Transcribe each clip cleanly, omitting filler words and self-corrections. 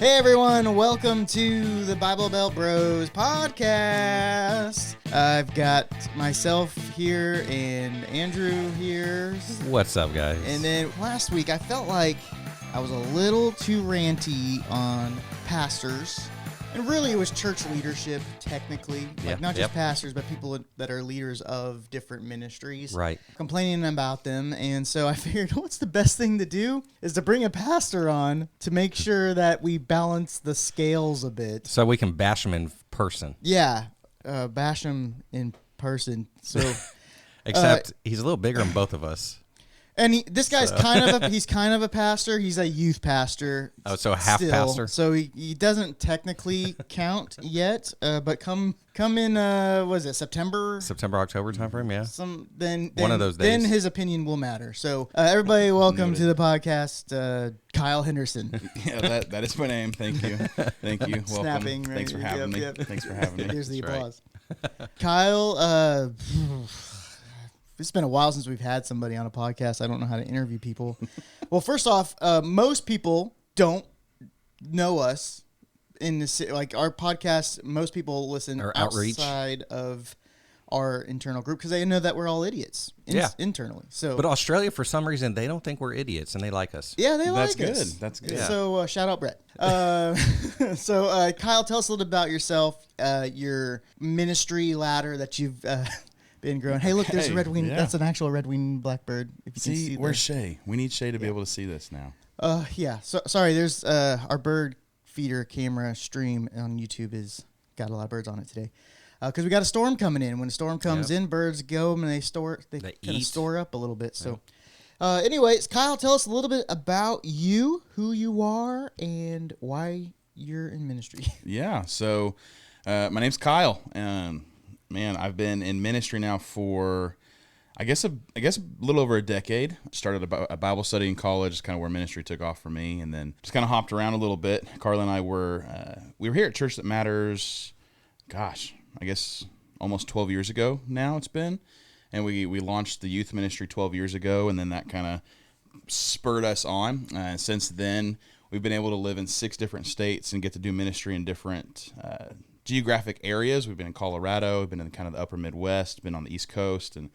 Hey everyone, welcome to the Bible Belt Bros podcast. I've got myself here and Andrew here. What's up, guys? And then last week I felt like I was a little too ranty on pastors. And really it was church leadership, technically. Like not just pastors, but people that are leaders of different ministries. Right. Complaining about them. And so I figured what's the best thing to do is to bring a pastor on to make sure that we balance the scales a bit. So we can bash them in person. Yeah. Bash them in person. So Except he's a little bigger than both of us. And this guy's he's kind of a pastor. He's a youth pastor. Oh, so half still. pastor. So he doesn't technically count yet. But come in was it September, October timeframe? Yeah. Then one of those days. Then his opinion will matter. So everybody, welcome to the podcast, Kyle Henderson. Yeah, that is my name. Thank you. Welcome. Snapping. Thanks for having me. Yep. Thanks for having me. Here's the That's applause. Kyle. It's been a while since we've had somebody on a podcast. I don't know how to interview people. Well, first off, most people don't know us in the city. Like our podcast, most people listen outside of our internal group because they know that we're all idiots internally. So, but Australia, for some reason, they don't think we're idiots and they like us. Yeah, they like us. us. That's good. Yeah. So shout out Brett. So Kyle, tell us a little bit about yourself, your ministry ladder that you've been growing. Hey, look, there's a red wing. Yeah. That's an actual red wing blackbird. If you can see, where's Shay? We need Shay to be able to see this now. Yeah. So sorry. There's our bird feeder camera stream on YouTube is got a lot of birds on it today. Because we got a storm coming in. When a storm comes in, birds go and they kind of store up a little bit. So, anyways, Kyle, tell us a little bit about you, who you are, and why you're in ministry. Yeah. So, my name's Kyle. Man, I've been in ministry now for, I guess a little over a decade. Started a Bible study in college, is kind of where ministry took off for me, and then just kind of hopped around a little bit. Carla and I were here at Church That Matters, gosh, I guess almost 12 years ago now it's been, and we launched the youth ministry 12 years ago, and then that kind of spurred us on. Since then, we've been able to live in 6 different states and get to do ministry in different geographic areas. We've been in Colorado, we've been in kind of the upper Midwest, been on the East Coast, and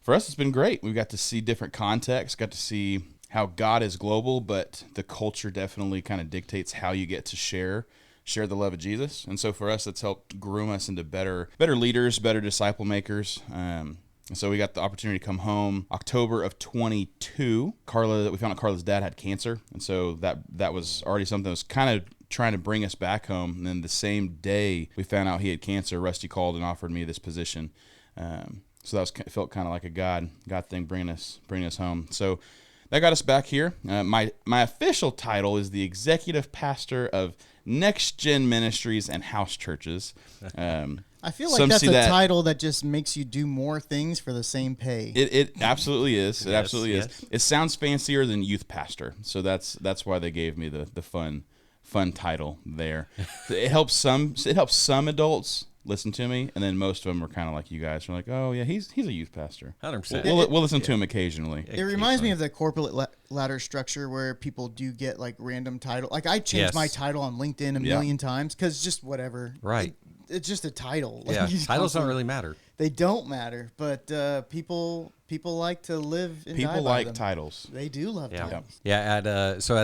for us it's been great. We've got to see different contexts, got to see how God is global, but the culture definitely kind of dictates how you get to share the love of Jesus. And so for us, it's helped groom us into better leaders, better disciple makers. And so we got the opportunity to come home October of 22. We found out Carla's dad had cancer, and so that was already something that was kind of trying to bring us back home. And then the same day we found out he had cancer, Rusty called and offered me this position. So it felt kind of like a God thing bringing us home. So that got us back here. My official title is the executive pastor of Next Gen Ministries and House Churches. I feel like that's a title that just makes you do more things for the same pay. It absolutely is. It absolutely is. It sounds fancier than youth pastor, so that's why they gave me the fun title there. It helps some adults listen to me, and then most of them are kind of like you guys are like, oh yeah, he's a youth pastor. 100%. We'll listen to him occasionally. It reminds me of the corporate ladder structure where people do get like random title. Like I changed my title on LinkedIn a million times because just whatever. Right. It's just a title. Yeah. Titles don't really matter. They don't matter, but people like to live and die by them. People like titles. They do love titles. Yeah, at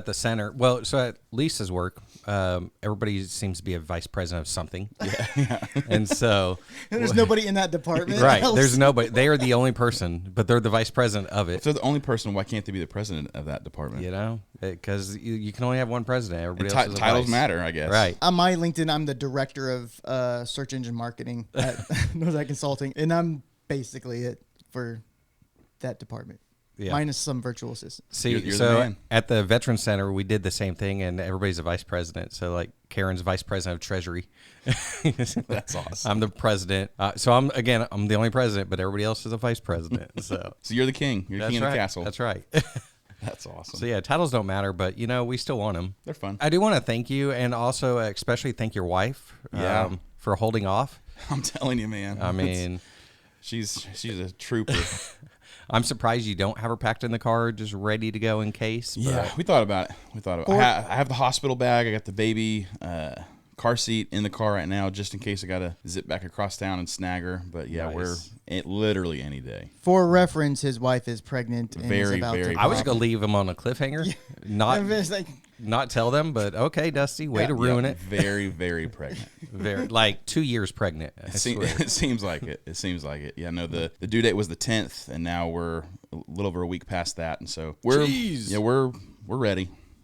the center, so at Lisa's work, everybody seems to be a vice president of something. Yeah. And so and there's nobody in that department. Right. Else. There's nobody. They are the only person, but they're the vice president of it. If they're the only person, why can't they be the president of that department? You know, because you can only have one president. Everybody else is a titles vice. Matter, I guess. Right. On my LinkedIn, I'm the director of search engine marketing at Northside Consulting, and I'm basically it for that department. Yeah. Minus some virtual assistants. See, you're so at the Veteran Center, we did the same thing, and everybody's a vice president. So, like, Karen's vice president of Treasury. That's awesome. I'm the president. So I'm the only president, but everybody else is a vice president. So you're the king. You're the king of the castle. That's right. That's awesome. So yeah, titles don't matter, but we still want them. They're fun. I do want to thank you, and also especially thank your wife. For holding off. I'm telling you, man. I mean, She's a trooper. I'm surprised you don't have her packed in the car, just ready to go in case. Yeah, we thought about it. I have the hospital bag. I got the baby car seat in the car right now, just in case I got to zip back across town and snag her. But yeah, Nice. literally any day. For reference, his wife is pregnant. And is Very, about very to I was pop. going to leave him on a cliffhanger, It's like, not tell them, but okay, Dusty, way to ruin it. Very, very pregnant. Very, like 2 years pregnant. I swear. It seems like it. It seems like it. Yeah, no, the due date was the 10th, and now we're a little over a week past that, and so we're ready.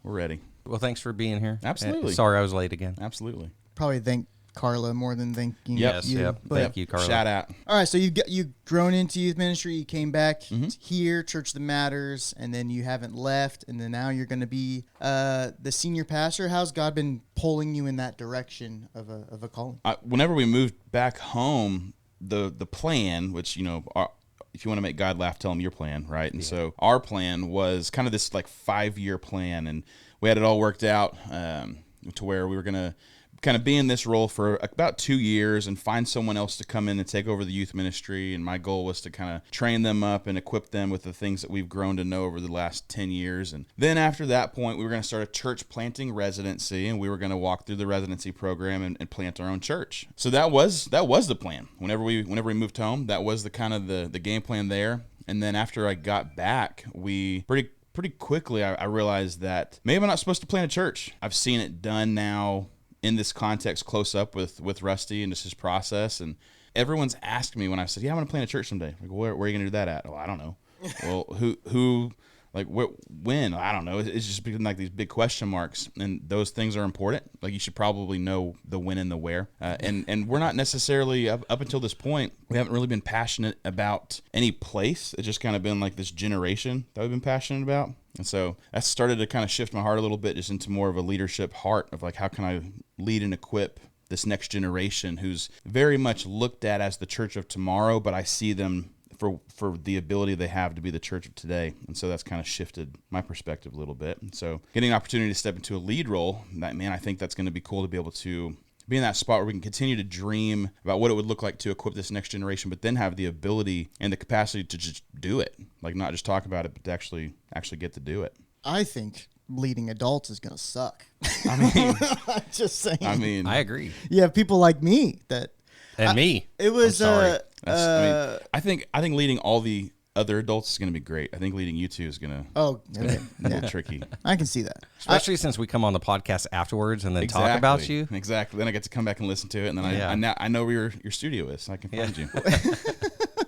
We're ready. Well, thanks for being here. Absolutely. And sorry I was late again. Absolutely. probably thank Carla more than thanking Yes, you. yep. But, Thank you, Carla. Shout out. all right, so you've grown into youth ministry. You came back Mm-hmm. here, Church That Matters, and then you haven't left. And then now you're going to be the senior pastor. How's God been pulling you in that direction of a calling? Whenever we moved back home, the plan, which if you want to make God laugh, tell him your plan, right? And so our plan was kind of this like 5-year plan, and we had it all worked out to where we were going to kind of be in this role for about 2 years and find someone else to come in and take over the youth ministry. And my goal was to kind of train them up and equip them with the things that we've grown to know over the last 10 years. And then after that point, we were going to start a church planting residency, and we were going to walk through the residency program and plant our own church. So that was the plan. Whenever we moved home, that was the kind of the game plan there. And then after I got back, we pretty quickly I realized that maybe I'm not supposed to plant a church. I've seen it done now in this context close up with Rusty and just his process. And everyone's asked me when I said, yeah, I'm going to plant a church someday. Like, where are you going to do that at? Well, I don't know. Well, who, like, when? I don't know. It's just been like these big question marks, and those things are important. Like, you should probably know the when and the where. And we're not necessarily, up until this point, we haven't really been passionate about any place. It's just kind of been like this generation that we've been passionate about. And so that started to kind of shift my heart a little bit just into more of a leadership heart of like, how can I lead and equip this next generation who's very much looked at as the church of tomorrow, but I see them for the ability they have to be the church of today. And so that's kind of shifted my perspective a little bit. And so getting an opportunity to step into a lead role, I think that's going to be cool to be able to be in that spot where we can continue to dream about what it would look like to equip this next generation, but then have the ability and the capacity to just do it. Like, not just talk about it, but to actually get to do it. I think leading adults is going to suck. I mean, I'm just saying. I agree. You have people like me that. And me. It was. I'm sorry. I think leading all the other adults is going to be great. I think leading you two is going to Okay. be a little tricky. I can see that. Especially since we come on the podcast afterwards and then talk about you. Exactly. Then I get to come back and listen to it, and then I know where your studio is, so I can find you.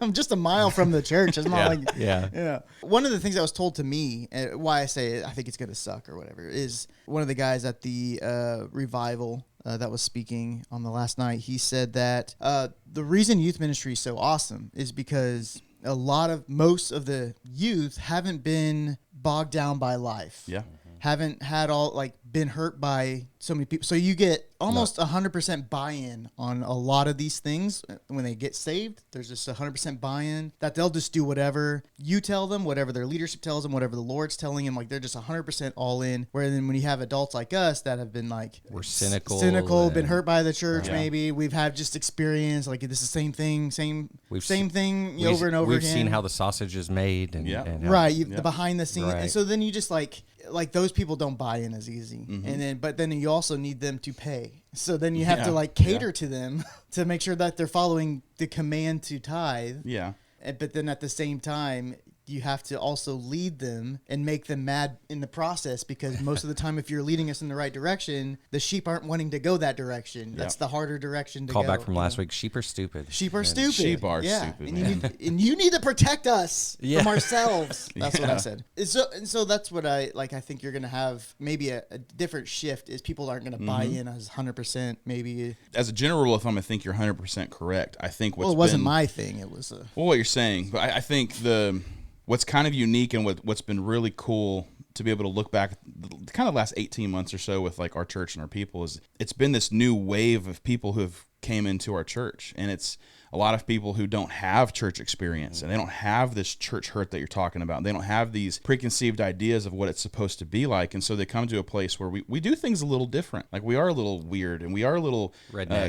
I'm just a mile from the church. It's not like Yeah. One of the things that was told to me, why I say I think it's going to suck or whatever, is one of the guys at the revival that was speaking on the last night. He said that the reason youth ministry is so awesome is because most of the youth haven't been bogged down by life. Yeah. Haven't had been hurt by so many people. So you get almost 100% buy-in on a lot of these things. When they get saved, there's just 100% buy-in that they'll just do whatever you tell them, whatever their leadership tells them, whatever the Lord's telling them. Like, they're just 100% all in. Where then when you have adults like us that have been like, we're cynical, been hurt by the church, Right. maybe we've had just experience like this is the same thing, same thing We've- over and over We've again. seen how the sausage is made, and, Yeah. and how- Right, the behind the scenes, Right. and so then you just like those people don't buy in as easy, but then you also need them to pay. So then you have to cater to them to make sure that they're following the command to tithe. Yeah. But then at the same time, you have to also lead them and make them mad in the process, because most of the time, if you're leading us in the right direction, the sheep aren't wanting to go that direction. That's the harder direction to go. Call back from last week. Sheep are stupid. Sheep are stupid. Sheep are stupid, and you need to protect us from ourselves. That's what I Yeah. said. And so that's what I think you're going to have maybe a different shift is people aren't going to buy in as 100%. Maybe As a general rule of thumb, I think you're 100% correct. I think it wasn't my thing. It was what you're saying, but I think what's kind of unique and what's been really cool to be able to look back the kind of last 18 months or so with like our church and our people is it's been this new wave of people who have came into our church, and it's a lot of people who don't have church experience and they don't have this church hurt that you're talking about. They don't have these preconceived ideas of what it's supposed to be like. And so they come to a place where we do things a little different. Like we are a little weird and we are a little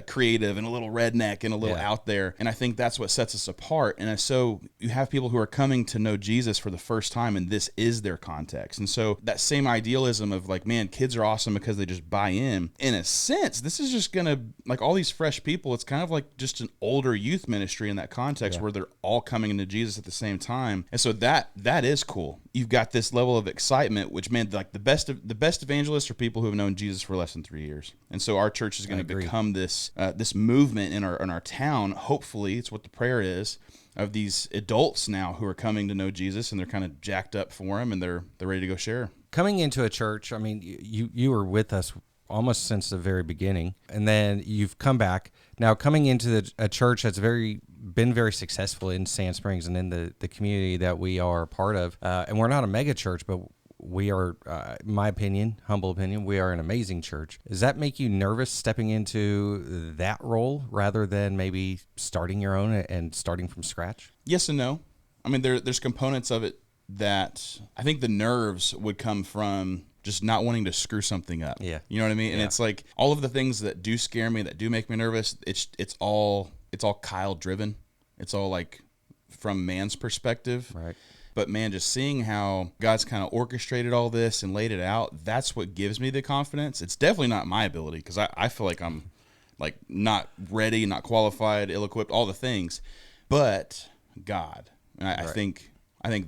creative and a little redneck and a little out there. And I think that's what sets us apart. And so you have people who are coming to know Jesus for the first time, and this is their context. And so that same idealism of like, man, kids are awesome because they just buy in a sense, this is just going to, like all these fresh people, it's kind of like just an older youth ministry in that context where they're all coming into Jesus at the same time. And so that is cool. You've got this level of excitement, which, man, like the best evangelists are people who have known Jesus for less than 3 years. And so our church is going to become this movement in our town. Hopefully, it's what the prayer is, of these adults now who are coming to know Jesus, and they're kind of jacked up for him, and they're ready to go share. Coming into a church, I mean, you were with us almost since the very beginning, and then you've come back. Now, coming into a church that's been very successful in Sand Springs and in the community that we are part of, and we're not a mega church, but we are, in my opinion, humble opinion, we are an amazing church. Does that make you nervous stepping into that role rather than maybe starting your own and starting from scratch? Yes and no. I mean, there's components of it that I think the nerves would come from just not wanting to screw something up. Yeah. You know what I mean? And it's like all of the things that do scare me, that do make me nervous, it's all Kyle driven. It's all like from man's perspective. Right. But man, just seeing how God's kind of orchestrated all this and laid it out, that's what gives me the confidence. It's definitely not my ability, because I feel like I'm like not ready, not qualified, ill-equipped, all the things. But God. And I think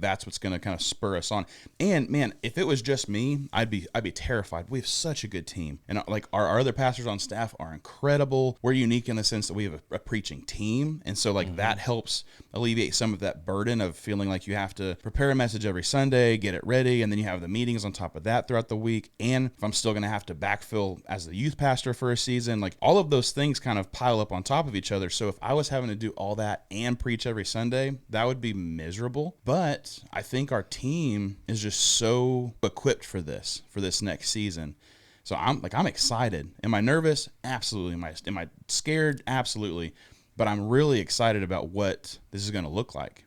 that's what's going to kind of spur us on. And man, if it was just me, I'd be terrified. We have such a good team, and like our other pastors on staff are incredible. We're unique in the sense that we have a preaching team, and so like that helps alleviate some of that burden of feeling like you have to prepare a message every Sunday, get it ready, and then you have the meetings on top of that throughout the week. And if I'm still going to have to backfill as the youth pastor for a season, like all of those things kind of pile up on top of each other. So if I was having to do all that and preach every Sunday, that would be miserable. But I think our team is just so equipped for this next season. So I'm excited. Am I nervous? Absolutely. Am I scared? Absolutely. But I'm really excited about what this is going to look like.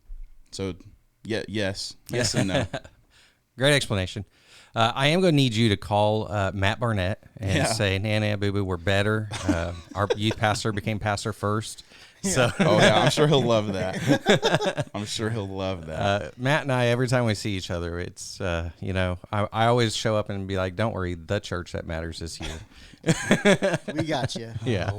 So yes and no. Great explanation. I am going to need you to call Matt Barnett and say, "Nana, boo-boo, we're better." Our youth pastor became pastor first. So, I'm sure he'll love that. Matt and I, every time we see each other, it's, I always show up and be like, "Don't worry, the church that matters is here." We got you. Yeah.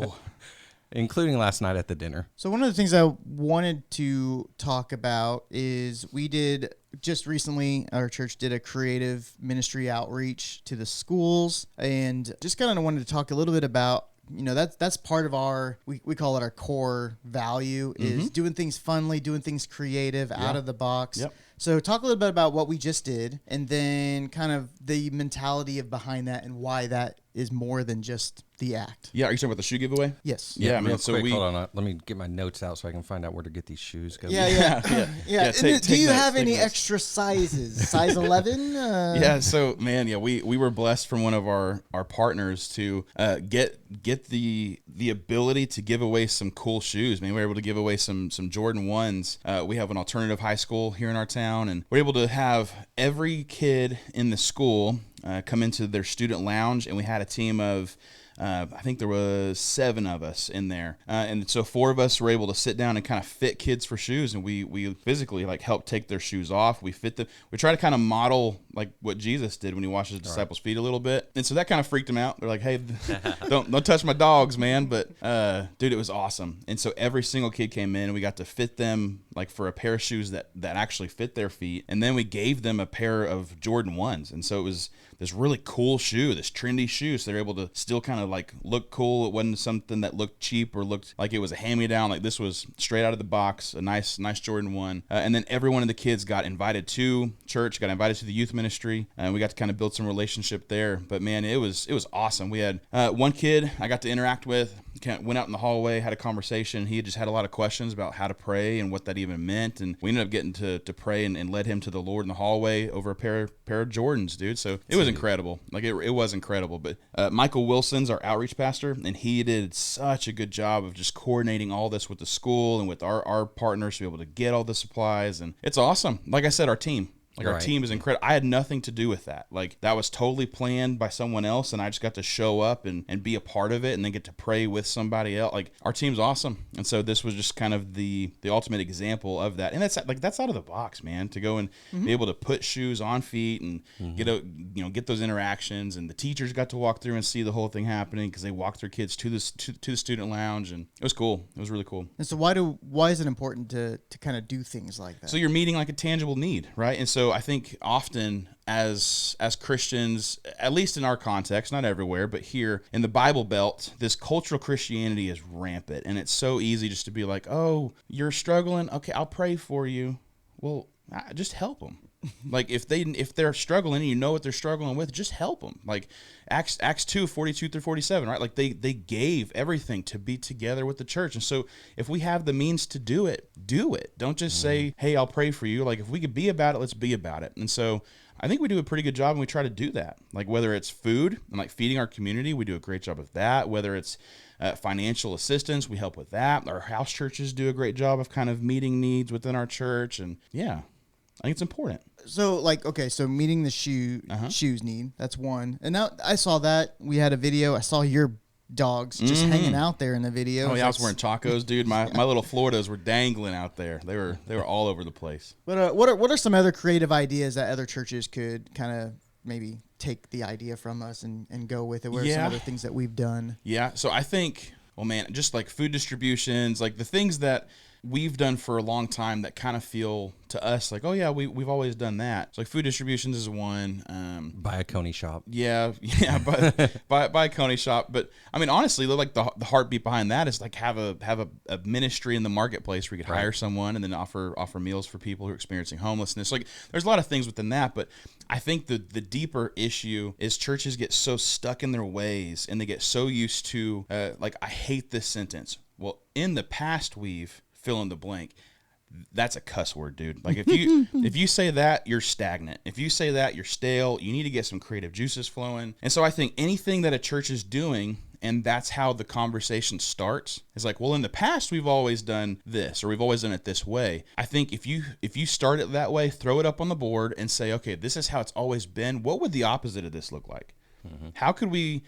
Including last night at the dinner. So one of the things I wanted to talk about is we did just recently, our church did a creative ministry outreach to the schools, and just kind of wanted to talk a little bit about, that's part of our, we call it our core value, is doing things funly, doing things creative, out of the box. Yep. So talk a little bit about what we just did, and then kind of the mentality of behind that and why that is more than just the act. Yeah, are you talking about the shoe giveaway? Yes. Yeah, real quick, hold on. Let me get my notes out so I can find out where to get these shoes. Yeah. Do you have any notes. extra sizes? Size 11? Yeah, so man, we were blessed from one of our partners to get the ability to give away some cool shoes. Man, we were able to give away some Jordan 1s. We have an alternative high school here in our town, and we're able to have every kid in the school come into their student lounge, and we had a team of I think there was 7 of us in there, and so 4 of us were able to sit down and kind of fit kids for shoes, and we physically like help take their shoes off. We fit them. We try to kind of model like what Jesus did when he washed his disciples' feet a little bit, and so that kind of freaked them out. They're like, "Hey, don't touch my dogs, man!" But dude, it was awesome. And so every single kid came in, and we got to fit them like for a pair of shoes that actually fit their feet, and then we gave them a pair of Jordan 1s, and so it was this really cool shoe, this trendy shoe, so they're able to still kind of like look cool. It wasn't something that looked cheap or looked like it was a hand-me-down. Like this was straight out of the box, a nice Jordan 1. And then every one of the kids got invited to church, got invited to the youth ministry, and we got to kind of build some relationship there. But man, it was awesome. We had one kid I got to interact with, went out in the hallway, had a conversation. He had just had a lot of questions about how to pray and what that even meant, and we ended up getting to pray and led him to the Lord in the hallway over a pair of Jordans, dude. So it was incredible. Like it was incredible. But Michael Wilson's our outreach pastor, and he did such a good job of just coordinating all this with the school and with our partners to be able to get all the supplies. And it's awesome. Like I said, our team. Like our team is incredible. I had nothing to do with that. Like that was totally planned by someone else, and I just got to show up and be a part of it, and then get to pray with somebody else. Like our team's awesome, and so this was just kind of the ultimate example of that. And that's out of the box, man. To go and be able to put shoes on feet and get those interactions, and the teachers got to walk through and see the whole thing happening because they walked their kids to the student lounge, and it was cool. It was really cool. And so why is it important to kind of do things like that? So you're meeting like a tangible need, right? And so I think often as Christians, at least in our context, not everywhere, but here in the Bible Belt, this cultural Christianity is rampant, and it's so easy just to be like, oh, you're struggling? Okay, I'll pray for you. Well, just help them. Like if they're struggling and you know what they're struggling with, just help them. Like Acts 2:42-47, right? Like they gave everything to be together with the church. And so if we have the means to do it, do it. Don't just say, hey, I'll pray for you. Like if we could be about it, let's be about it. And so I think we do a pretty good job, and we try to do that. Like whether it's food and like feeding our community, we do a great job of that. Whether it's financial assistance, we help with that. Our house churches do a great job of kind of meeting needs within our church. And yeah, I think it's important. So like, okay, so meeting the shoes need, that's one. And now I saw that we had a video. I saw your dogs just hanging out there in the video. Oh yeah, I was wearing tacos, dude. My little Floridas were dangling out there. They were all over the place. But what are some other creative ideas that other churches could kind of maybe take the idea from us and go with it? What are some other things that we've done? Yeah, so I think, well, man, just like food distributions, like the things that we've done for a long time that kind of feel to us like, oh yeah, we've always done that. So like food distributions is one. Buy a coney shop. Yeah, buy a coney shop. But I mean, honestly, like the heartbeat behind that is like have a ministry in the marketplace where you could hire someone and then offer meals for people who are experiencing homelessness. Like there's a lot of things within that, but I think the deeper issue is churches get so stuck in their ways, and they get so used to like, I hate this sentence. Well, in the past we've fill in the blank. That's a cuss word, dude. Like if you say that, you're stagnant. If you say that, you're stale. You need to get some creative juices flowing. And so I think anything that a church is doing, and that's how the conversation starts, is like, well, in the past we've always done this, or we've always done it this way. I think if you start it that way, throw it up on the board and say, okay, this is how it's always been. What would the opposite of this look like? Mm-hmm. How could we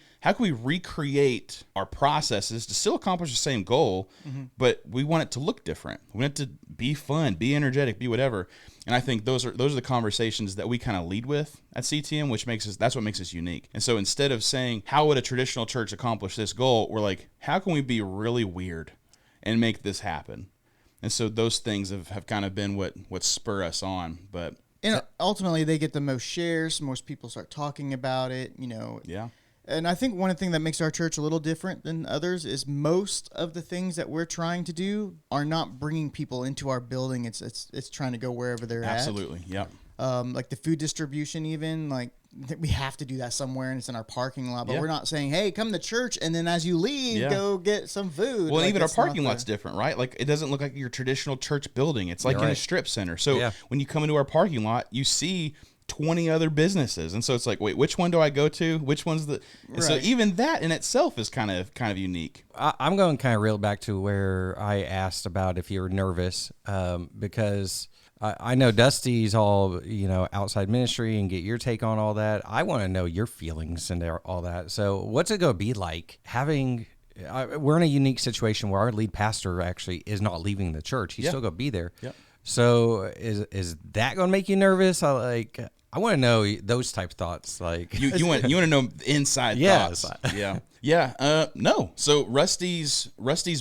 recreate our processes to still accomplish the same goal, but we want it to look different. We want it to be fun, be energetic, be whatever. And I think those are the conversations that we kind of lead with at CTM, that's what makes us unique. And so instead of saying, how would a traditional church accomplish this goal, we're like, how can we be really weird and make this happen? And so those things have kind of been what spur us on. But and ultimately, they get the most shares. Most people start talking about it, Yeah. And I think one thing that makes our church a little different than others is most of the things that we're trying to do are not bringing people into our building. It's trying to go wherever they're Absolutely. at. Yep. Like the food distribution, even like we have to do that somewhere, and it's in our parking lot. But we're not saying, "Hey, come to church," and then as you leave, go get some food. Well, like, even our parking lot's different, right? Like it doesn't look like your traditional church building. It's like in a strip center. So when you come into our parking lot, you see 20 other businesses, and so it's like, wait, which one do I go to? Which one's the? And so even that in itself is kind of unique. I'm going kind of real back to where I asked about if you're nervous, because I know Dusty's all, outside ministry, and get your take on all that. I want to know your feelings and all that. So what's it going to be like having, we're in a unique situation where our lead pastor actually is not leaving the church. He's still going to be there. Yep. So is that going to make you nervous? I want to know those type of thoughts. Like you want to know inside thoughts. Yeah. No. So Rusty's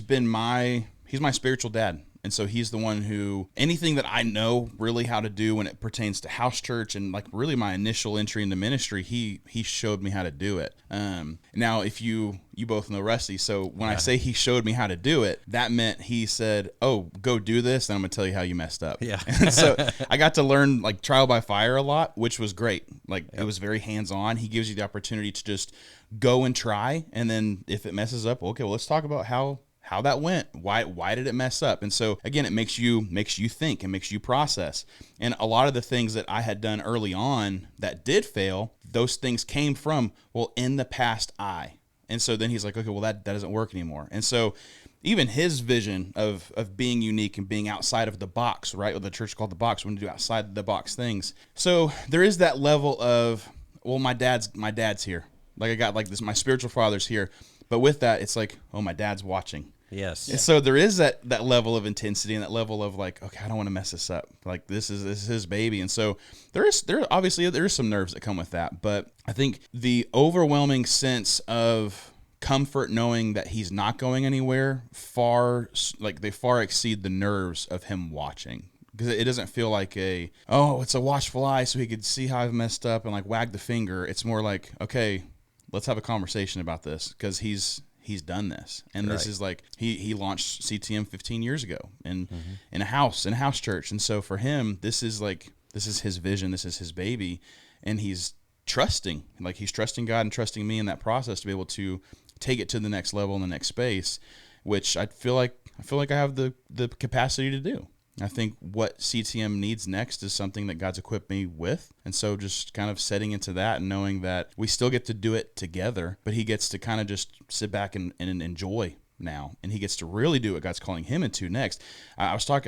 been he's my spiritual dad. And so he's the one who, anything that I know really how to do when it pertains to house church and like really my initial entry into ministry, he showed me how to do it. Now, if you both know Rusty, so when I say he showed me how to do it, that meant he said, oh, go do this, and I'm going to tell you how you messed up. Yeah. And so I got to learn like trial by fire a lot, which was great. Like it was very hands-on. He gives you the opportunity to just go and try, and then if it messes up, okay, well, let's talk about how that went. Why did it mess up? And so again, it makes you think and makes you process. And a lot of the things that I had done early on that did fail, those things came from, well, in the past And so then he's like, okay, well, that doesn't work anymore. And so even his vision of being unique and being outside of the box, right? What the church called the box, when you do outside the box things. So there is that level of, well, my dad's here. Like I got like this, my spiritual father's here. But with that, it's like, oh, my dad's watching. Yes. And so there is that level of intensity and that level of like, okay, I don't want to mess this up. Like this is his baby. And so there is some nerves that come with that. But I think the overwhelming sense of comfort knowing that he's not going anywhere far exceed the nerves of him watching. Because it doesn't feel like it's a watchful eye so he could see how I've messed up and like wag the finger. It's more like, okay, let's have a conversation about this because he's done this. And this is like, he launched CTM 15 years ago in a house church. And so for him, this is his vision. This is his baby. And he's trusting God and trusting me in that process to be able to take it to the next level in the next space, which I feel like I have the capacity to do. I think what CTM needs next is something that God's equipped me with. And so just kind of setting into that and knowing that we still get to do it together, but he gets to kind of just sit back and enjoy now. And he gets to really do what God's calling him into next. We actually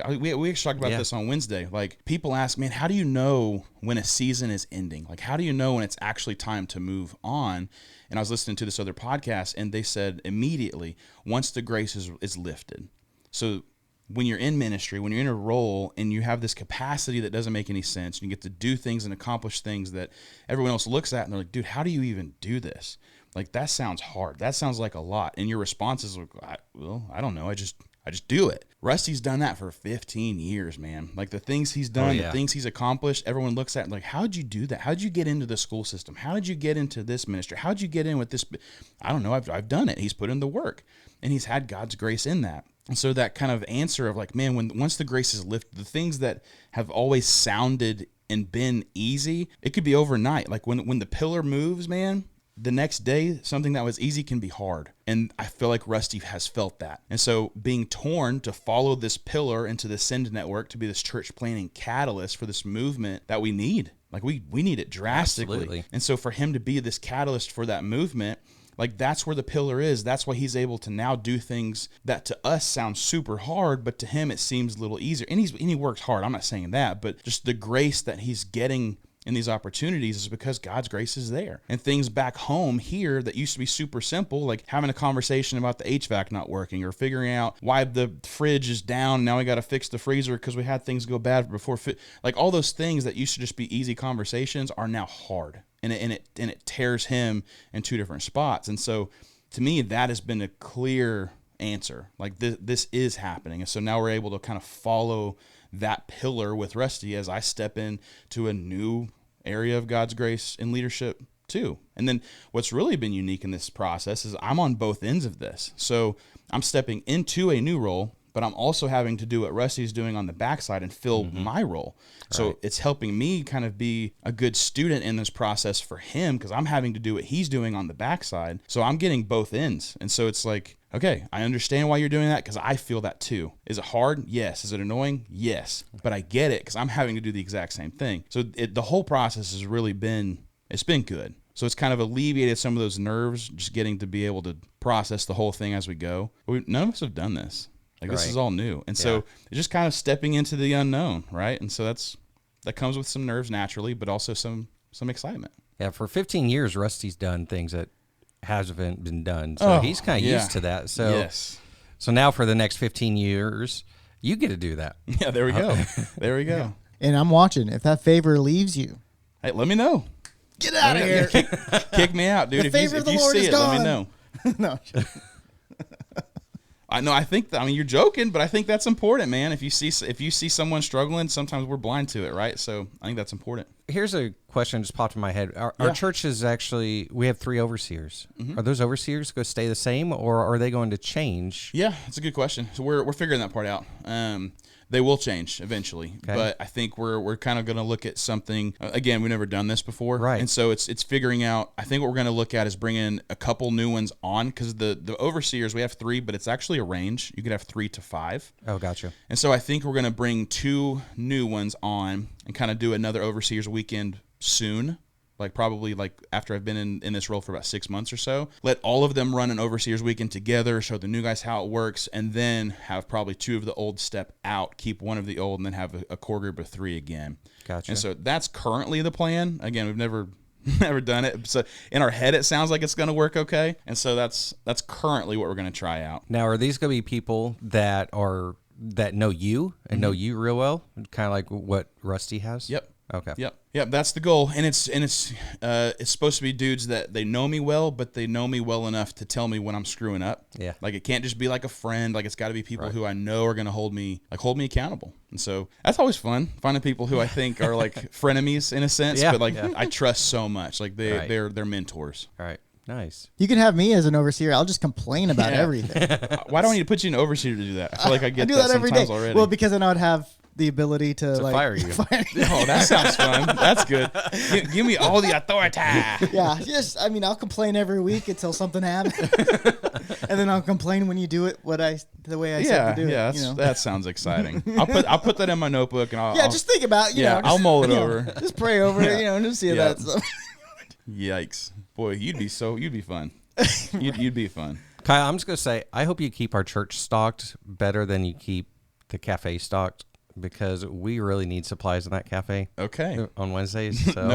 talked about this on Wednesday. Like people ask, man, how do you know when a season is ending? Like, how do you know when it's actually time to move on? And I was listening to this other podcast and they said immediately, once the grace is lifted. So when you're in ministry, when you're in a role and you have this capacity that doesn't make any sense, and you get to do things and accomplish things that everyone else looks at and they're like, dude, how do you even do this? Like, that sounds hard. That sounds like a lot. And your response is like, well, I don't know. I just do it. Rusty's done that for 15 years, man. Like the things he's done, the things he's accomplished, everyone looks at and like, how'd you do that? How'd you get into the school system? How did you get into this ministry? How'd you get in with this? I don't know. I've done it. He's put in the work and he's had God's grace in that. And so that kind of answer of like, man, once the grace is lifted, the things that have always sounded and been easy, it could be overnight. Like when the pillar moves, man, the next day, something that was easy can be hard. And I feel like Rusty has felt that. And so being torn to follow this pillar into the Send Network to be this church planting catalyst for this movement that we need. Like we need it drastically. Absolutely. And so for him to be this catalyst for that movement, like that's where the pillar is. That's why he's able to now do things that to us sound super hard, but to him it seems a little easier. And he works hard. I'm not saying that, but just the grace that he's getting in these opportunities is because God's grace is there. And things back home here that used to be super simple, like having a conversation about the HVAC not working or figuring out why the fridge is down. Now we got to fix the freezer because we had things go bad before. Like all those things that used to just be easy conversations are now hard. And it tears him in two different spots. And so to me, that has been a clear answer. Like this is happening. And so now we're able to kind of follow that pillar with Rusty as I step into a new area of God's grace and leadership too. And then what's really been unique in this process is I'm on both ends of this. So I'm stepping into a new role, but I'm also having to do what Rusty's doing on the backside and fill my role. So it's helping me kind of be a good student in this process for him because I'm having to do what he's doing on the backside. So I'm getting both ends. And so it's like, okay, I understand why you're doing that because I feel that too. Is it hard? Yes. Is it annoying? Yes. But I get it because I'm having to do the exact same thing. So the whole process has really been good. So it's kind of alleviated some of those nerves, just getting to be able to process the whole thing as we go. But none of us have done this. Like this is all new. And so it's just kind of stepping into the unknown, right? And so that comes with some nerves naturally, but also some excitement. Yeah, for 15 years, Rusty's done things that haven't been done. So he's kind of used to that. So, so now for the next 15 years, you get to do that. Yeah, there we go. There we go. Yeah. And I'm watching. If that favor leaves you, hey, let me know. Get out of here. Kick me out, dude. The if you Lord see it, gone. let me know. No. I know. I mean, you're joking, but I think that's important, man. If you see someone struggling, sometimes we're blind to it, right? So I think that's important. Here's a question just popped in my head. Our church is actually, we have 3 overseers. Are those overseers going to stay the same, or are they going to change? Yeah, that's a good question. So we're figuring that part out. They will change eventually, but I think we're kind of going to look at something. Again, we've never done this before, right? And so it's figuring out. I think what we're going to look at is bringing a couple new ones on because the overseers we have 3, but it's actually a range. You could have 3 to 5. Oh, gotcha. And so I think we're going to bring 2 new ones on and kind of do another overseers weekend soon. like probably like after I've been in this role for about 6 months or so, let all of them run an overseers weekend together, show the new guys how it works, and then have probably 2 of the old step out, keep 1 of the old, and then have a core group of 3 again. Gotcha. And so that's currently the plan. Again, we've never done it. So in our head, it sounds like it's going to work okay. And so that's currently what we're going to try out. Now, are these going to be people that know you and know you real well, kind of like what Rusty has? Yep. Okay. Yep. That's the goal, and it's supposed to be dudes that they know me well, but they know me well enough to tell me when I'm screwing up. Yeah. Like it can't just be like a friend. Like it's got to be people who I know are going to hold me accountable. And so that's always fun, finding people who I think are like frenemies in a sense, but like I trust so much. Like they're mentors. All right. Nice. You can have me as an overseer. I'll just complain about everything. Why do I need to put you in overseer to do that? I feel like I get do that every day sometimes already. Well, because then I'd have the ability to like fire you. Oh, that sounds fun. That's good. Give me all the authority. Yeah, I'll complain every week until something happens, and then I'll complain when you do it the way I said to do it. Yeah, that sounds exciting. I'll put that in my notebook and I'll just think about I'll mull it over. Just pray over it, and just see that stuff. Yikes, boy, you'd be fun. You'd be fun. Kyle, I'm just gonna say, I hope you keep our church stocked better than you keep the cafe stocked, because we really need supplies in that cafe. Okay. On Wednesdays. So.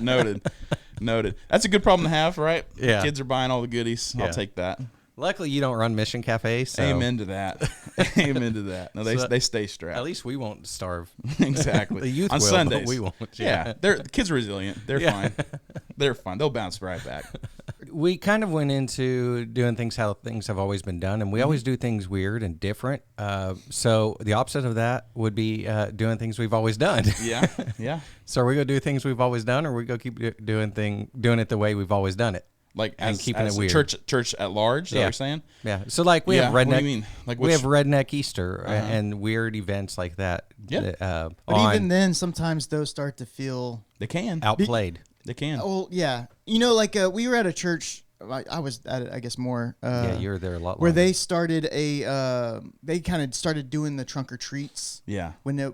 Noted. That's a good problem to have, right? Yeah. Kids are buying all the goodies. Yeah. I'll take that. Luckily, you don't run Mission Cafe. So Amen to that. Amen to that. No, they stay strapped. at least we won't starve. Exactly. The youth on will, Sundays. but we won't. Yeah, the kids are resilient. They're fine. They're fine. They'll bounce right back. We kind of went into doing things how things have always been done, and we always do things weird and different. So the opposite of that would be doing things we've always done. Yeah. So are we gonna do things we've always done, or are we gonna keep doing it the way we've always done it? Like and keeping it weird. Church at large. Is that what you're saying? Yeah. So like we have redneck. What do you mean? Like we have redneck Easter and weird events like that. Yeah. But even then, sometimes those start to feel They can outplayed. They can. Well, yeah. Like we were at a church. I was at it, I guess, more. Yeah, you were there a lot. Where longer. they started they kind of started doing the trunk or treats. Yeah.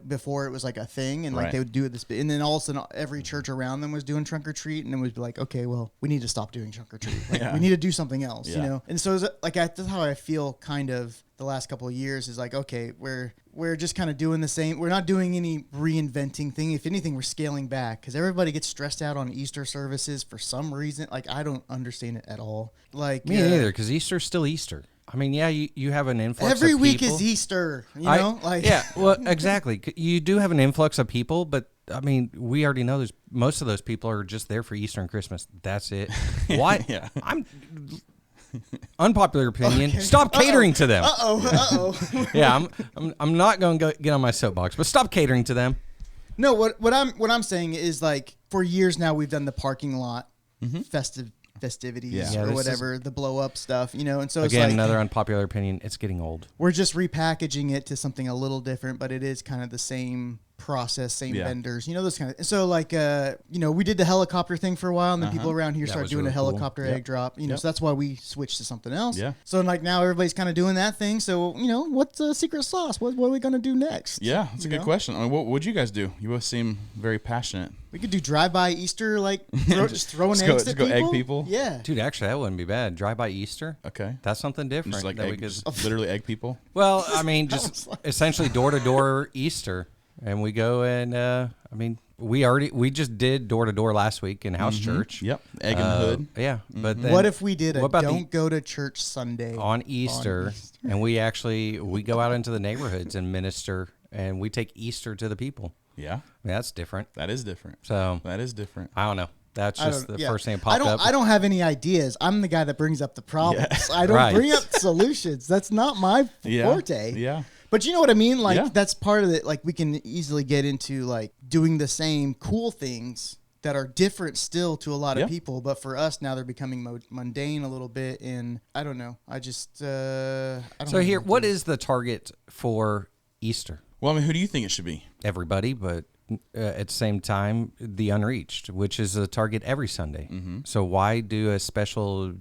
Before it was like a thing, and like they would do it and then all of a sudden every church around them was doing trunk or treat, and it would be like, okay, well, we need to stop doing trunk or treat. Like, we need to do something else, And so that's how I feel kind of the last couple of years is like, okay, we're just kind of doing the same. We're not doing any reinventing thing. If anything, we're scaling back because everybody gets stressed out on Easter services for some reason. Like, I don't understand it at all. Like me neither, because Easter's still Easter. I mean, yeah, you have an influx every of week people. is Easter, know? Yeah, well, exactly. You do have an influx of people, but I mean, we already know most of those people are just there for Easter and Christmas. That's it. Why? I'm unpopular opinion. Okay. Stop catering to them. Yeah, I'm not going to get on my soapbox, but stop catering to them. No, what I'm saying is, like, for years now we've done the parking lot festivities or whatever, the blow up stuff, and so again, it's like, another unpopular opinion, it's getting old. We're just repackaging it to something a little different, but it is kind of the same process, same vendors, those kind of. So like, we did the helicopter thing for a while, and then people around here started doing really a helicopter egg drop, so that's why we switched to something else. Yeah. So like now everybody's kind of doing that thing. So what's the secret sauce? What are we gonna do next? Yeah, that's a good question. I mean, what would you guys do? You both seem very passionate. We could do drive-by Easter, like just throwing eggs at people. Egg people. Yeah, dude, actually that wouldn't be bad. Drive-by Easter. Okay, that's something different. Just like that just literally egg people. Well, I mean, just essentially door-to-door Easter. And we go and I mean, we just did door to door last week in house church. Yep, egg in the hood. Yeah, but then what if we did a don't go to church Sunday on Easter, and we go out into the neighborhoods and minister, and we take Easter to the people. Yeah, I mean, that's different. That is different. So that is different. I don't know. That's just the first thing that popped up. I don't have any ideas. I'm the guy that brings up the problems. Yeah. I don't bring up solutions. That's not my forte. Yeah. But you know what I mean? Like, that's part of it. Like, we can easily get into, like, doing the same cool things that are different still to a lot of people. But for us, now they're becoming mundane a little bit. And I don't know. I just, I don't know. So what is the target for Easter? Well, I mean, who do you think it should be? Everybody, but at the same time, the unreached, which is a target every Sunday. Mm-hmm. So why do a special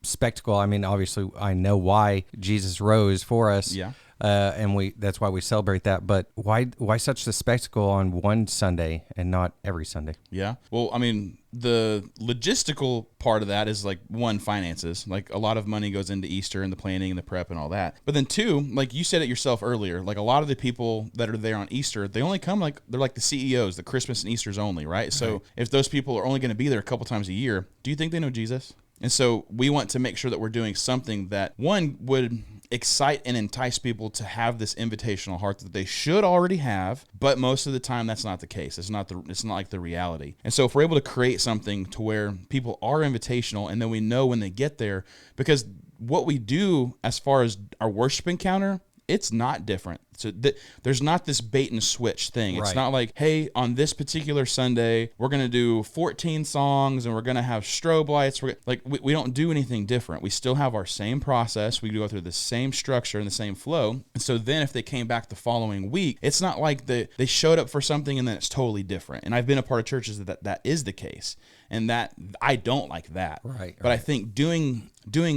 spectacle? I mean, obviously, I know why Jesus rose for us. Yeah. And that's why we celebrate that. But why such a spectacle on one Sunday and not every Sunday? Yeah. Well, I mean, the logistical part of that is like, one, finances. Like a lot of money goes into Easter and the planning and the prep and all that. But then two, like you said it yourself earlier, like a lot of the people that are there on Easter, they only come like, they're like the CEOs, the Christmas and Easter's only, right? So if those people are only going to be there a couple times a year, do you think they know Jesus? And so we want to make sure that we're doing something that, one, would excite and entice people to have this invitational heart that they should already have, but most of the time that's not the case. It's not like the reality. And so if we're able to create something to where people are invitational, and then we know when they get there, because what we do as far as our worship encounter, it's not different. So there's not this bait and switch thing. It's not like, hey, on this particular Sunday, we're going to do 14 songs and we're going to have strobe lights. We don't do anything different. We still have our same process. We go through the same structure and the same flow. And so then if they came back the following week, it's not like they showed up for something and then it's totally different. And I've been a part of churches that is the case. And that I don't like that. Right. But I think doing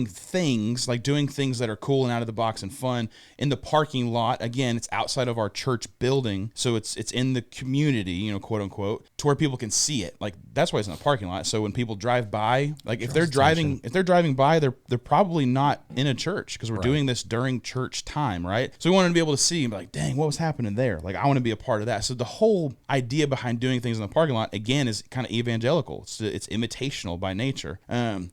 things that are cool and out of the box and fun in the parking lot, again, it's outside of our church building, so it's in the community, quote unquote, to where people can see it. Like that's why it's in the parking lot. So when people drive by, like if they're driving by, they're probably not in a church, because we're doing this during church time, right? So we want to be able to see, like, dang, what was happening there? Like I want to be a part of that. So the whole idea behind doing things in the parking lot, again, is kind of evangelical. It's imitational by nature. Can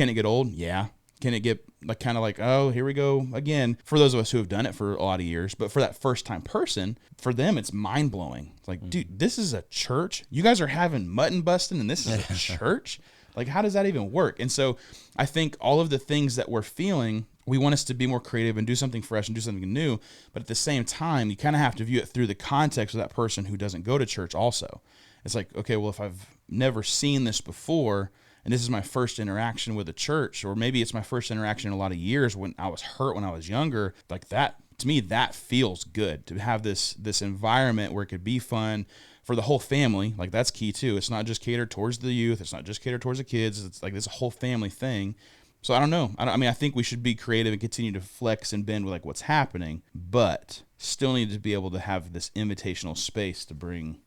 it get old? Yeah. Can it get kind of like, oh, here we go again, for those of us who have done it for a lot of years? But for that first time person, for them, it's mind blowing. It's like, dude, this is a church. You guys are having mutton busting and this is a church. Like, how does that even work? And so I think all of the things that we're feeling, we want us to be more creative and do something fresh and do something new. But at the same time, you kind of have to view it through the context of that person who doesn't go to church also. It's like, okay, well, if I've never seen this before, and this is my first interaction with a church, or maybe it's my first interaction in a lot of years when I was hurt when I was younger, like that, to me, that feels good to have this environment where it could be fun for the whole family. Like that's key too. It's not just catered towards the youth. It's not just catered towards the kids. It's like this whole family thing. So I don't know. I think we should be creative and continue to flex and bend with like what's happening, but still need to be able to have this invitational space to bring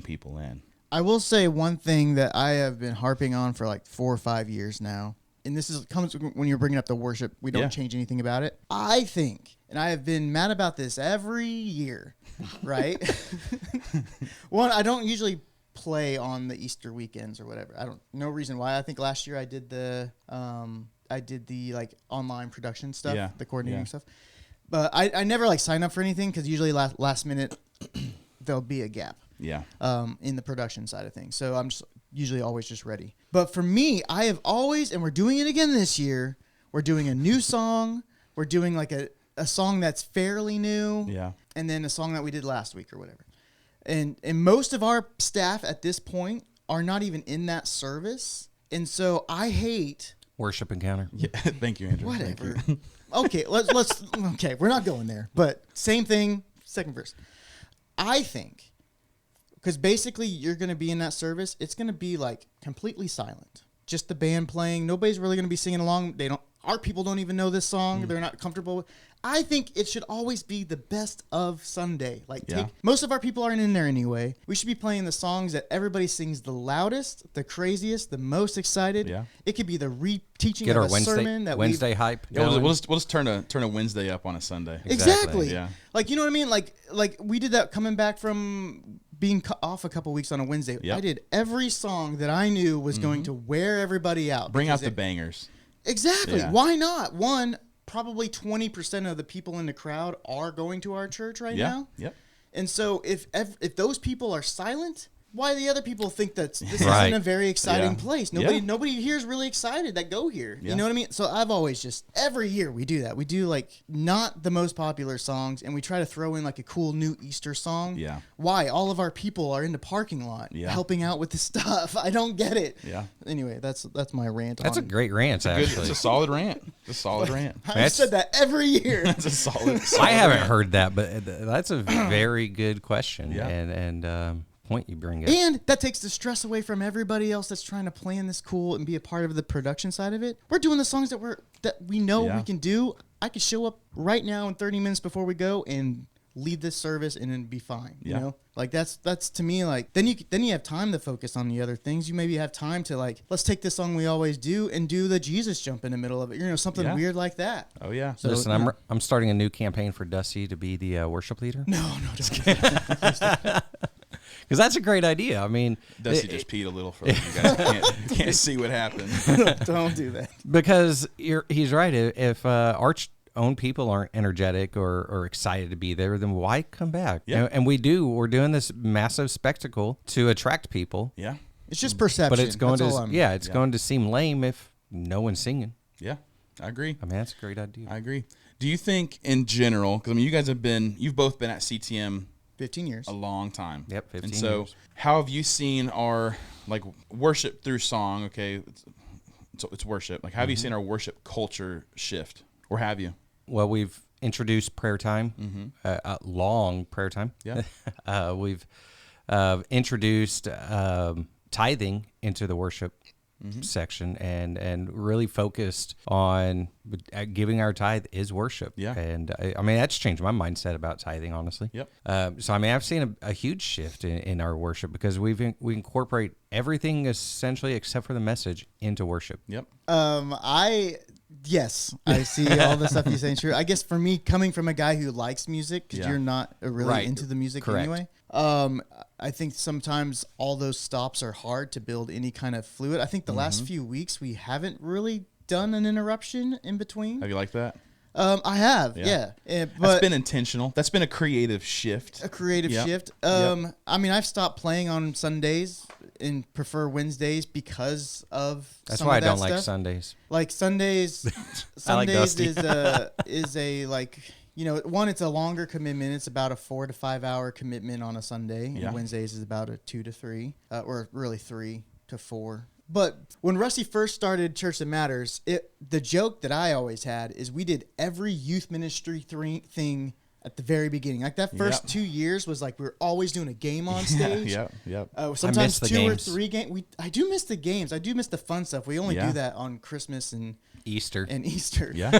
people in. I will say one thing that I have been harping on for like 4 or 5 years now, and this comes when you're bringing up the worship. We don't change anything about it. I think, and I have been mad about this every year, right? One, I don't usually play on the Easter weekends or whatever. No reason why. I think last year I did the like online production stuff, the coordinating stuff. But I never like sign up for anything, because usually last minute there'll be a gap. Yeah. In the production side of things. So I'm just usually always just ready. But for me, I have always, and we're doing it again this year, we're doing a new song. We're doing like a song that's fairly new. Yeah. And then a song that we did last week or whatever. And most of our staff at this point are not even in that service. And so I hate worship encounter. Yeah. Thank you, Andrew. Whatever. You. Okay, let's okay, we're not going there. But same thing, second verse. I think, because basically you're going to be in that service, it's going to be like completely silent. Just the band playing. Nobody's really going to be singing along. Our people don't even know this song. They're not comfortable with. I think it should always be the best of Sunday. Most of our people aren't in there anyway. We should be playing the songs that everybody sings the loudest, the craziest, the most excited. Yeah. It could be the reteaching Get of our a Wednesday, sermon that Wednesday hype. Yeah, we'll just turn a Wednesday up on a Sunday. Exactly. Yeah. Like, you know what I mean? Like we did that coming back from being off a couple weeks on a Wednesday. Yep. I did every song that I knew was going to wear everybody out. Bring out the bangers. Exactly. Yeah. Why not? One, probably 20% of the people in the crowd are going to our church right now. Yep. And so if those people are silent, why the other people think that this Right. isn't a very exciting Yeah. place? Yeah. Nobody here is really excited that go here. Yeah. You know what I mean? So I've always every year we do that. We do like not the most popular songs, and we try to throw in like a cool new Easter song. Yeah. Why? All of our people are in the parking lot helping out with the stuff. I don't get it. Yeah. Anyway, that's my rant. That's a great rant, It's actually. a solid rant. It's a solid rant. I've said that every year. It's a solid I haven't heard that, but that's a very good question. Yeah. And point you bring up. And that takes the stress away from everybody else that's trying to plan this cool and be a part of the production side of it. We're doing the songs that we know we can do. I could show up right now in 30 minutes before we go, and lead this service and then be fine. You Yeah. know, like that's to me, like then you have time to focus on the other things. You maybe have time to like, let's take this song we always do and do the Jesus jump in the middle of it. You know, something Yeah. weird like that. Oh yeah. So, Listen, I'm starting a new campaign for Dusty to be the worship leader. No, just kidding. Because that's a great idea. I mean, Dusty just peed a little for you guys can't see what happened. Don't do that. because he's right. If Arch own people aren't energetic or excited to be there, then why come back? Yeah. And we're doing this massive spectacle to attract people. Yeah. It's just perception. But it's going That's all to going to seem lame if no one's singing. Yeah. I agree. I mean, that's a great idea. I agree. Do you think in general, because I mean, you guys you've both been at CTM 15 years. a long time. Yep, 15 And so years. how have you seen our like worship through song? Okay, it's worship. Like, how have you seen our worship culture shift, or have you? Well, we've introduced prayer time, long prayer time. Yeah. We've introduced tithing into the worship section and really focused on giving our tithe is worship. Yeah. And I mean, that's changed my mindset about tithing, honestly. Yep. So, I mean, I've seen a huge shift in our worship because we incorporate everything essentially except for the message into worship. Yep. Yes, I see all the stuff you're saying. True. I guess for me, coming from a guy who likes music, because Yeah. you're not really Right. into the music Correct. anyway. I think sometimes all those stops are hard to build any kind of fluid. I think the last few weeks we haven't really done an interruption in between. Have you liked that? I have, yeah. That's But been intentional. That's been a creative shift. a creative Yep. shift. Yep. I mean, I've stopped playing on Sundays and prefer Wednesdays because of That's some why I of that don't like stuff. Sundays. Like Sundays, I like Sundays Dusty. is a like, you know, one, it's a longer commitment. It's about a 4 to 5 hour commitment on a Sunday. Yeah. And Wednesdays is about a 2 to 3, or really 3 to 4. But when Rusty first started Church That Matters, the joke that I always had is we did every youth ministry thing at the very beginning. Like that first Yep. 2 years was like we were always doing a game on stage. Yep. Sometimes the 2 games. or 3 games. I do miss the games. I do miss the fun stuff. We only Yeah. do that on Christmas and Easter. Easter. Yeah.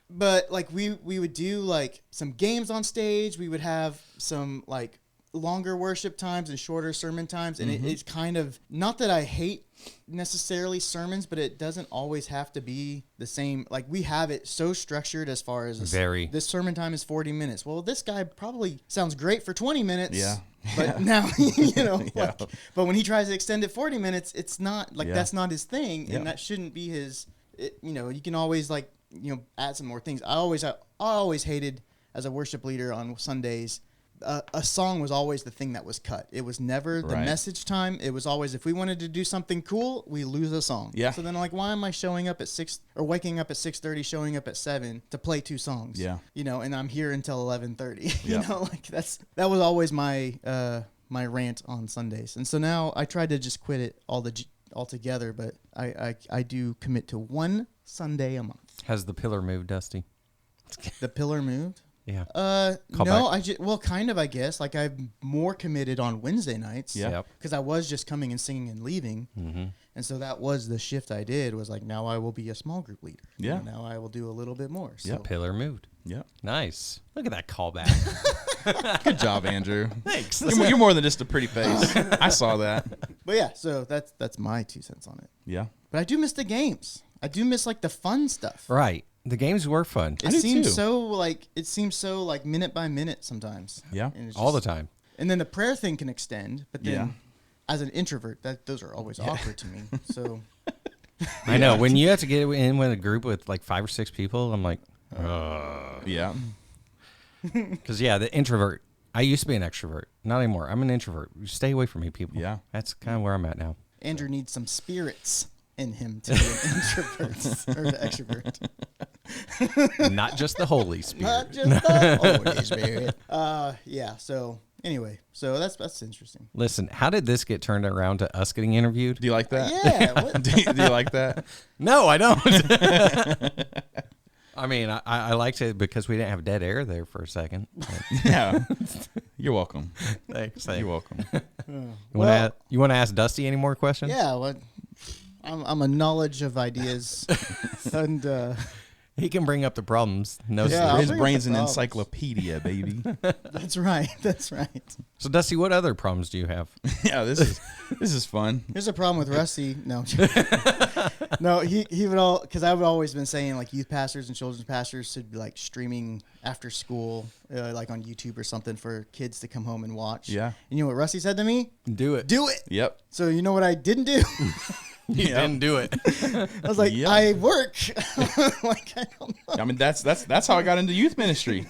But like we would do like some games on stage. We would have some like longer worship times and shorter sermon times. And it's kind of, not that I hate necessarily sermons, but it doesn't always have to be the same. Like we have it so structured as far as this sermon time is 40 minutes. Well, this guy probably sounds great for 20 minutes. Yeah. But now, you know, Yeah. like, but when he tries to extend it 40 minutes, it's not like, Yeah. that's not his thing. Yeah. And that shouldn't be his, you know, you can always like, you know, add some more things. I always hated as a worship leader on Sundays, a song was always the thing that was cut. It was never the Right. message time. It was always, if we wanted to do something cool, we lose a song. Yeah. So then like, why am I showing up at 6 or waking up at 6:30, showing up at 7 to play 2 songs? Yeah. You know, and I'm here until 11:30. Yeah. You know, like that was always my my rant on Sundays. And so now I tried to just quit it altogether, but I do commit to 1 Sunday a month. Has the pillar moved, Dusty? The pillar moved? Yeah. No, back. well, kind of, I guess. Like I'm more committed on Wednesday nights. Yeah. Yep. Because I was just coming and singing and leaving. Mm-hmm. And so that was the shift I did, was like, now I will be a small group leader. You Yeah. know, now I will do a little bit more. So. Yep. Pillar moved. Yep. Nice. Look at that callback. Good job, Andrew. Thanks. You're more than just a pretty face. I saw that. But yeah, so that's my 2 cents on it. Yeah. But I do miss the games. I do miss like the fun stuff. Right. The games were fun. It do seems too. so like minute by minute sometimes. Yeah. And it's All the just- time. And then the prayer thing can extend, but then Yeah. as an introvert, those are always awkward to me. So I know. When you have to get in with a group with like 5 or 6 people, I'm like, Yeah. because the introvert. I used to be an extrovert. Not anymore. I'm an introvert. Stay away from me, people. Yeah. That's kind of where I'm at now. Andrew needs some spirits in him to be an introvert or an extrovert. Not just the Holy Spirit. Not just the Holy Spirit. Yeah. So anyway, so that's interesting. Listen, how did this get turned around to us getting interviewed? Do you like that? Yeah. What? Do you like that? No, I don't. I mean, I liked it because we didn't have dead air there for a second. Yeah. You're welcome. Thanks. You're welcome. You want to ask Dusty any more questions? Yeah. Well, I'm a knowledge of ideas, and He can bring up the problems. No, Yeah, I'll His bring up brain's the an problems. encyclopedia, baby. That's right. That's right. So, Dusty, what other problems do you have? Yeah, this is fun. Here's a problem with Rusty. No, no, he would all because I would always been saying like youth pastors and children's pastors should be like streaming after school, like on YouTube or something for kids to come home and watch. Yeah. And you know what Rusty said to me? Do it. Do it. Yep. So you know what I didn't do? You didn't do it. I was like, Yep. I work. Like I don't know. I mean, that's how I got into youth ministry.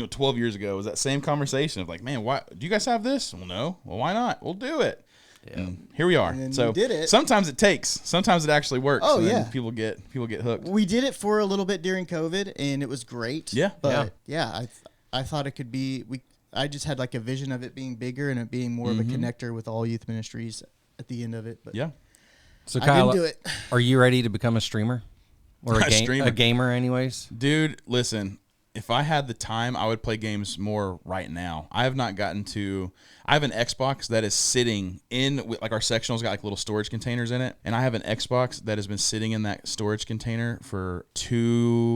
12 years ago, it was that same conversation of like, man, why do you guys have this? Well, no. Well, why not? We'll do it. Yeah. And here we are. And then So we did it. sometimes it takes. Sometimes it actually works. Oh, and then yeah. people get hooked. We did it for a little bit during COVID, and it was great. Yeah. But yeah, I thought it could be. I just had like a vision of it being bigger and it being more of a connector with all youth ministries at the end of it. But Yeah. So, I Kyle, didn't do it. are you ready to become a streamer? Or A streamer. a gamer, anyways? Dude, listen. If I had the time, I would play games more right now. I have not gotten to. I have an Xbox that is sitting in, like our sectional's got like little storage containers in it, and I have an Xbox that has been sitting in that storage container for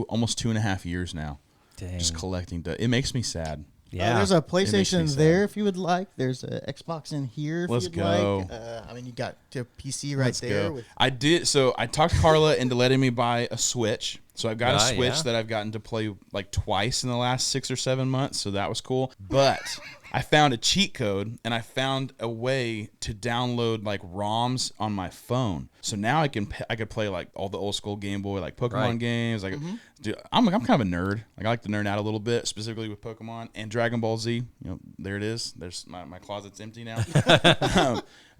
almost 2.5 years now. Dang. Just collecting. It makes me sad. Yeah. There's a makes me PlayStation sad. there if you would like. There's a Xbox in here if Let's you'd go. like. I mean, you got a PC right Let's there. go. With, I did. So I talked Carla into letting me buy a Switch. So I've got a Switch yeah. that I've gotten to play like twice in the last 6 or 7 months. So that was cool. But I found a cheat code and I found a way to download like ROMs on my phone. So now I could play like all the old school Game Boy like Pokemon Right. games. Like, dude, I'm kind of a nerd. Like I like to nerd out a little bit, specifically with Pokemon and Dragon Ball Z. You know, there it is. There's my closet's empty now.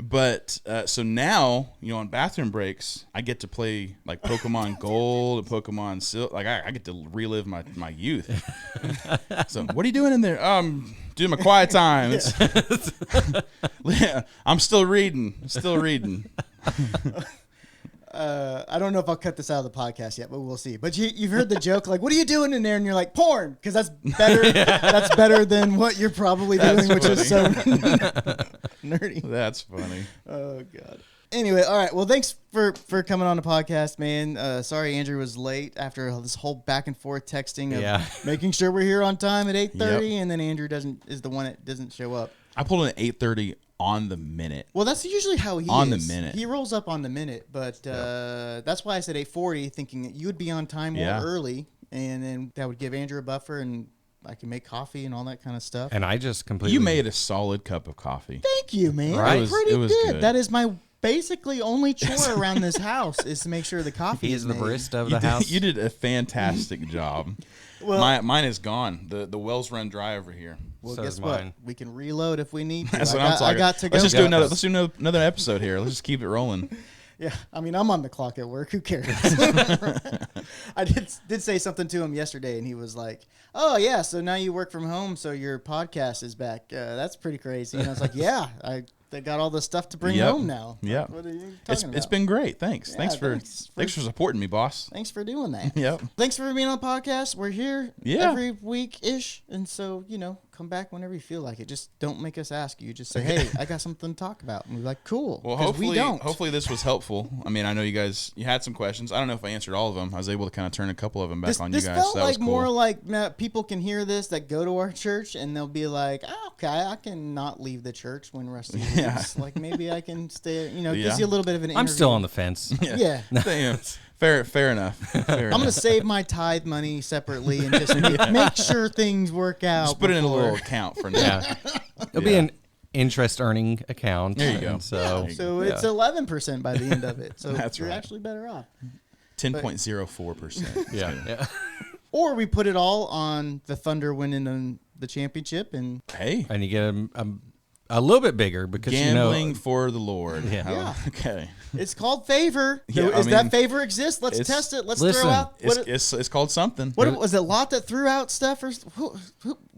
But so now, on bathroom breaks, I get to play like Pokemon Gold and Pokemon Silver. Like I get to relive my youth. So what are you doing in there? Doing my quiet time. Yeah, I'm still reading. I don't know if I'll cut this out of the podcast yet, but we'll see. But you've heard the joke, like, what are you doing in there? And you're like, porn, because that's better. That's better than what you're probably doing, which is so nerdy. That's funny. Oh God. Anyway, all right. Well, thanks for coming on the podcast, man. Sorry Andrew was late after this whole back and forth texting of making sure we're here on time at 8:30, and then Andrew is the one that doesn't show up. I pulled in at 8:30 on the minute. Well, that's usually how he On is. the minute. He rolls up on the minute, but that's why I said 8:40, thinking that you would be on time more early, and then that would give Andrew a buffer, and I can make coffee and all that kind of stuff. And I just completely... You made a solid cup of coffee. Thank you, man. Right. That's pretty It was good. That is my basically only chore around this house is to make sure the coffee He is is the made. barista of You the did, house. you did a fantastic job. Well, Mine is gone. The wells run dry over here. well So guess is what? mine. We can reload if we need to. That's what I I'm got, talking. I got to go. Let's just Yeah. do another. Let's do another episode here. Let's just keep it rolling. Yeah, I mean, I'm on the clock at work. Who cares? I did say something to him yesterday, and he was like, "Oh yeah, so now you work from home, so your podcast is back. That's pretty crazy." And I was like, "Yeah, they got all the stuff to bring home now." Yeah, Like, what are you it's talking it's about? been great. Thanks. Yeah, Thanks for supporting me, boss. Thanks for doing that. Yep. Thanks for being on the podcast. We're here every week ish, and so come back whenever you feel like it. Just don't make us ask you. Just say, "Hey, I got something to talk about," and we're like, "Cool." Well, 'cause hopefully, we don't. hopefully this was helpful. I mean, I know you had some questions. I don't know if I answered all of them. I was able to kind of turn a couple of them back on you This guys. felt So that was like more cool. like people can hear this that go to our church and they'll be like, okay, I can not leave the church when Rusty leaves. Yeah. Like maybe I can stay. Gives Yeah. you a little bit of an. I'm still on the fence. Yeah. Damn. Fair enough. Fair I'm gonna enough. save my tithe money separately and just make sure things work out. Just put it in a before- little account for now. Yeah. It'll be an interest earning account. There you go. And So, So it's 11% by the end of it. So That's you're right. actually better off. 10.04%. yeah. Or we put it all on the Thunder winning the championship and Hey, And you get a little bit bigger because, gambling for the Lord. Yeah. Yeah. Okay. it's called favor. Yeah, I Is that mean, favor exist? Let's it's- test it. Let's Listen, throw out. It's called something. What was it? Lot that threw out stuff, or who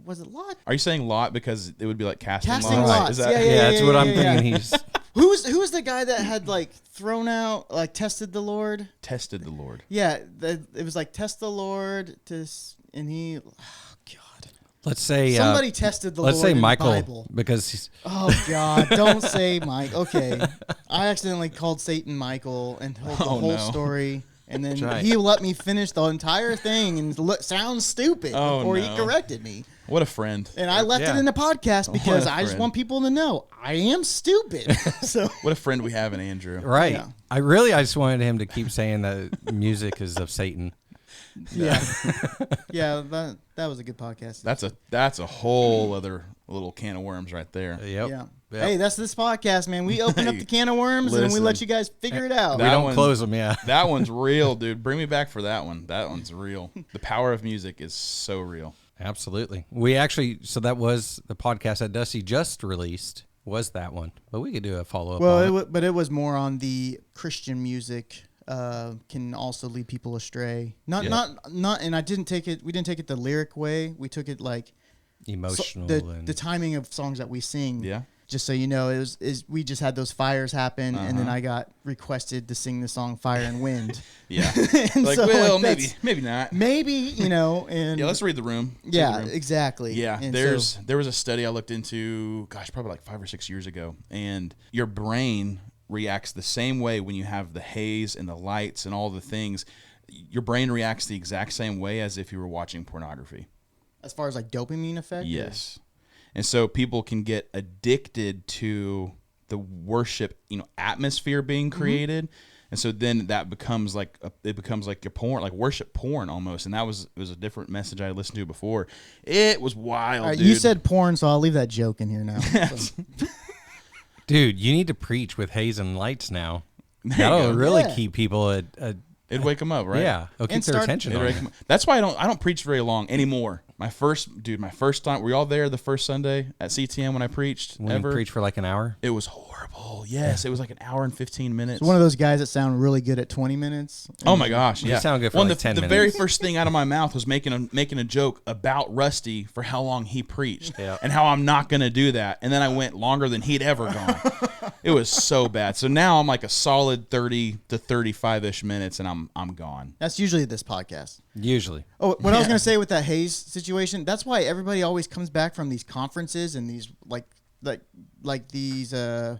was it? Lot. Are you saying lot because it would be like casting Casting lots? lots. Is that, Yeah, that's what I'm yeah. thinking. He's Who's the guy that had like thrown out, like tested the Lord? tested the Lord? Yeah, it was like test the Lord and he. Oh God. let's say Somebody tested the let's Lord say in Michael the Bible. because he's Oh God! Don't say Mike. Okay, I accidentally called Satan Michael and told the Oh, whole no. story. And then right. he let me finish the entire thing and sounds stupid before he corrected me. What a friend. And I left it in the podcast because I just friend. want people to know I am stupid. So What a friend we have in Andrew. Right. Yeah. I just wanted him to keep saying that music is of Satan. yeah, yeah, that was a good podcast. That's a whole other little can of worms right there. Yep. Yeah. Yep. Hey, that's this podcast, man. We open up the can of worms and then we Listen. let you guys figure it out. We That don't one- close them, yeah. That one's real, dude. Bring me back for that one. That one's real. The power of music is so real. Absolutely. We actually, so that was the podcast that Dusty just released, was that one. But we could do a follow-up on it. But it was more on the Christian music can also lead people astray. Not, and I didn't take it. We didn't take it the lyric way. We took it like Emotional. the timing of songs that we sing. Yeah. Just so you know, we just had those fires happen, and then I got requested to sing the song "Fire and Wind." Yeah. And Like, so, well, that's- maybe not. maybe, you know, and Yeah, let's read the room. Let's read yeah, the room. exactly. Yeah, And there was a study I looked into, probably like 5 or 6 years ago, and your brain reacts the same way when you have the haze and the lights and all the things. Your brain reacts the exact same way as if you were watching pornography. as far as like dopamine effect. Yes. And so people can get addicted to the worship, atmosphere being created. And so then that becomes like your porn, like worship porn almost. And it was a different message I listened to before. It was wild, All right, dude. you said porn, so I'll leave that joke in here now. So. Dude, you need to preach with haze and lights now. There you That'll go. really Yeah. keep people It'd wake them up, right? yeah, it'll keep And their start- attention It'd on wake you. 'em up. That's why I don't preach very long anymore. My first time, were y'all there the first Sunday at CTM when I preached? When you preach for like an hour. It was horrible. Yes, it was like an hour and 15 minutes. One of those guys that sound really good at 20 minutes. Oh my gosh! You Yeah, sound good for Well, like the, 10 the minutes. very first thing out of my mouth was making a joke about Rusty for how long he preached, Yeah. and how I'm not going to do that. And then I went longer than he'd ever gone. It was so bad. So now I'm like a solid 30 to 35-ish minutes, and I'm gone. That's usually this podcast. Usually. Oh, what I was going to say with that Hayes situation, that's why everybody always comes back from these conferences and these like these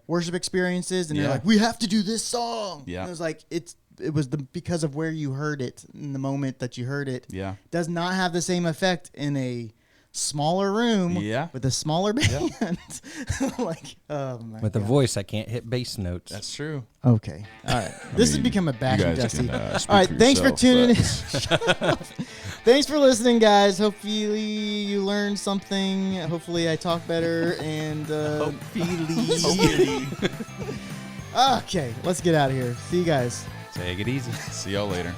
worship experiences, and they're Yeah. like, we have to do this song. Yeah. And it was like, it was because of where you heard it in the moment that you heard it. Yeah. Does not have the same effect in a smaller room Yeah. with a smaller band. Like, oh my With a God. voice that can't hit bass notes. That's true. Okay. All right. This has become a bashing guys Dusty. can, speak All right. for Thanks for yourself, tuning in. but- Shut up. Thanks for listening, guys. Hopefully you learned something. Hopefully I talk better. And okay, let's get out of here. See you guys. Take it easy. See y'all later.